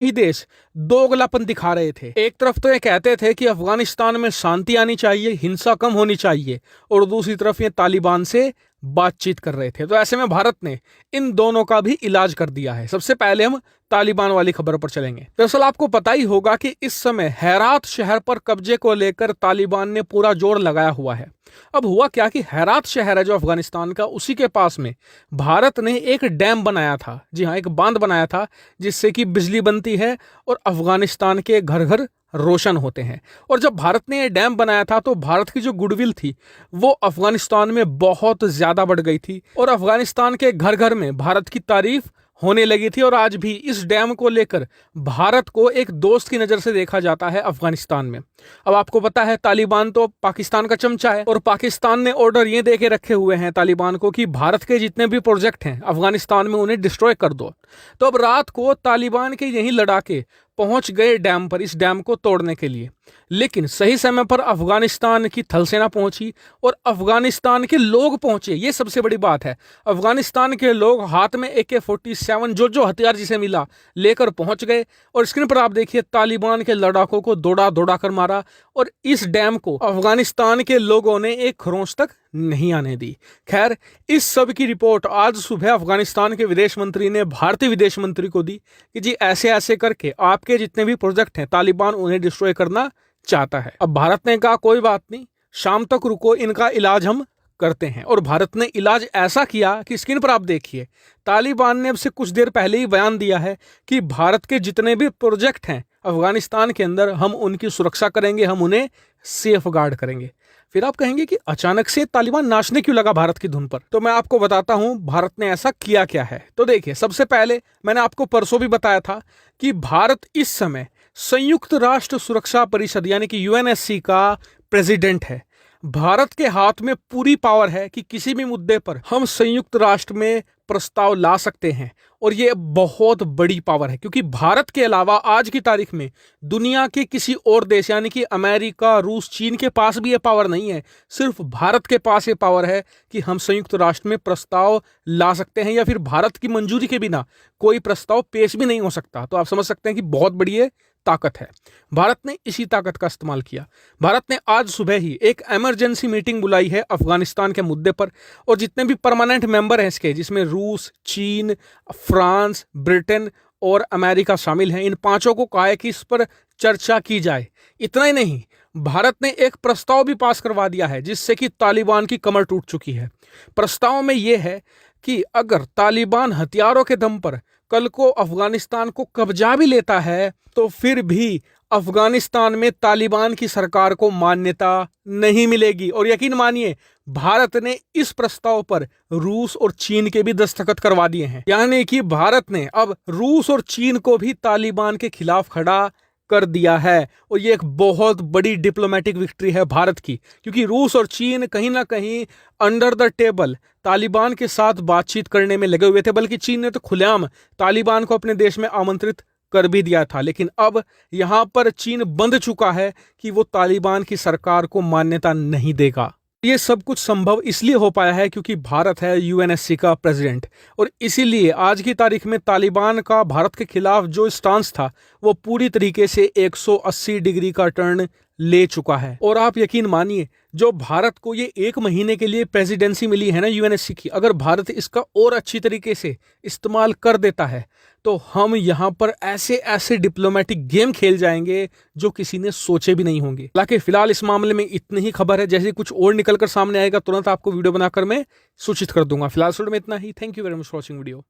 ही देश दोगलापन दिखा रहे थे। एक तरफ तो ये कहते थे कि अफगानिस्तान में शांति आनी चाहिए, हिंसा कम होनी चाहिए, और दूसरी तरफ ये तालिबान से बातचीत कर रहे थे। तो ऐसे में भारत ने इन दोनों का भी इलाज कर दिया है। सबसे पहले हम तालिबान वाली खबर पर चलेंगे। दरअसल आपको पता ही होगा कि इस समय हेरात शहर पर कब्जे को लेकर तालिबान ने पूरा जोर लगाया हुआ है। अब हुआ क्या कि हेरात शहर है जो अफगानिस्तान का, उसी के पास में भारत ने एक डैम बनाया था। जी हाँ, एक बांध बनाया था जिससे कि बिजली बनती है और अफगानिस्तान के घर घर रोशन होते हैं। और जब भारत ने ये डैम बनाया था तो भारत की जो गुडविल थी वो अफगानिस्तान में बहुत ज्यादा बढ़ गई थी और अफगानिस्तान के घर घर में भारत की तारीफ होने लगी थी। और आज भी इस डैम को लेकर भारत को एक दोस्त की नजर से देखा जाता है अफगानिस्तान में। अब आपको पता है तालिबान तो पाकिस्तान का चमचा है और पाकिस्तान ने ऑर्डर ये दे के रखे हुए हैं तालिबान को कि भारत के जितने भी प्रोजेक्ट हैं अफगानिस्तान में उन्हें डिस्ट्रॉय कर दो। तो अब रात को तालिबान के यही लड़ाके पहुंच गए डैम पर, इस डैम को तोड़ने के लिए। लेकिन सही समय पर अफगानिस्तान की थल सेना पहुंची और अफगानिस्तान के लोग पहुंचे। ये सबसे बड़ी बात है, अफगानिस्तान के लोग हाथ में AK-47 जो हथियार जिसे मिला लेकर पहुंच गए। और स्क्रीन पर आप देखिए तालिबान के लड़ाकों को दौड़ा दौड़ा कर मारा और इस डैम को अफगानिस्तान के लोगों ने एक खरोंच तक नहीं आने दी। खैर, इस सब की रिपोर्ट आज सुबह अफगानिस्तान के विदेश मंत्री ने भारतीय विदेश मंत्री को दी कि जी ऐसे ऐसे करके आपके जितने भी प्रोजेक्ट हैं तालिबान उन्हें डिस्ट्रॉय करना चाहता है। अब भारत ने कहा कोई बात नहीं, शाम तक रुको, इनका इलाज हम करते हैं। और भारत ने इलाज ऐसा किया कि स्क्रीन पर आप देखिए तालिबान ने अब से कुछ देर पहले ही बयान दिया है कि भारत के जितने भी प्रोजेक्ट हैं अफगानिस्तान के अंदर हम उनकी सुरक्षा करेंगे, हम उन्हें सेफ गार्ड करेंगे। फिर आप कहेंगे कि अचानक से तालिबान नाचने क्यों लगा भारत की धुन पर। तो मैं आपको बताता हूं भारत ने ऐसा किया क्या है। तो देखिए, सबसे पहले मैंने आपको परसों भी बताया था कि भारत इस समय संयुक्त राष्ट्र सुरक्षा परिषद यानी कि UNSC का प्रेसिडेंट है। भारत के हाथ में पूरी पावर है कि किसी भी मुद्दे पर हम संयुक्त राष्ट्र में प्रस्ताव ला सकते हैं। और ये बहुत बड़ी पावर है क्योंकि भारत के अलावा आज की तारीख में दुनिया के किसी और देश यानी कि अमेरिका, रूस, चीन के पास भी ये पावर नहीं है। सिर्फ भारत के पास ये पावर है कि हम संयुक्त राष्ट्र में प्रस्ताव ला सकते हैं या फिर भारत की मंजूरी के बिना कोई प्रस्ताव पेश भी नहीं हो सकता। तो आप समझ सकते हैं कि बहुत बड़ी ये ताकत है। भारत ने इसी ताकत का इस्तेमाल किया। भारत ने आज सुबह ही एक इमरजेंसी मीटिंग बुलाई है अफगानिस्तान के मुद्दे पर और जितने भी परमानेंट मेंबर हैं इसके, जिसमें रूस, चीन, फ्रांस, ब्रिटेन और अमेरिका शामिल हैं, इन पांचों को कहा है कि इस पर चर्चा की जाए। इतना ही नहीं, भारत ने एक प्रस्ताव भी पास करवा दिया है जिससे कि तालिबान की कमर टूट चुकी है। प्रस्ताव में यह है कि अगर तालिबान हथियारों के दम पर कल को अफगानिस्तान को कब्जा भी लेता है तो फिर भी अफगानिस्तान में तालिबान की सरकार को मान्यता नहीं मिलेगी। और यकीन मानिए, भारत ने इस प्रस्ताव पर रूस और चीन के भी दस्तखत करवा दिए हैं। यानी कि भारत ने अब रूस और चीन को भी तालिबान के खिलाफ खड़ा कर दिया है। और ये एक बहुत बड़ी डिप्लोमेटिक विक्ट्री है भारत की, क्योंकि रूस और चीन कहीं ना कहीं अंडर द टेबल तालिबान के साथ बातचीत करने में लगे हुए थे। बल्कि चीन ने तो खुलेआम तालिबान को अपने देश में आमंत्रित कर भी दिया था। लेकिन अब यहां पर चीन बंध चुका है कि वो तालिबान की सरकार को मान्यता नहीं देगा। ये सब कुछ संभव इसलिए हो पाया है क्योंकि भारत है UNSC का प्रेसिडेंट। और इसीलिए आज की तारीख में तालिबान का भारत के खिलाफ जो स्टांस था वो पूरी तरीके से 180 डिग्री का टर्न ले चुका है। और आप यकीन मानिए, जो भारत को ये 1 महीने के लिए प्रेसिडेंसी मिली है ना UNSC की, अगर भारत इसका और अच्छी तरीके से इस्तेमाल कर देता है तो हम यहाँ पर ऐसे ऐसे डिप्लोमेटिक गेम खेल जाएंगे जो किसी ने सोचे भी नहीं होंगे। हालांकि फिलहाल इस मामले में इतनी ही खबर है, जैसे कुछ और निकल कर सामने आएगा तुरंत आपको वीडियो बनाकर मैं सूचित कर दूंगा। फिलहाल में इतना ही। Thank you very much for watching video.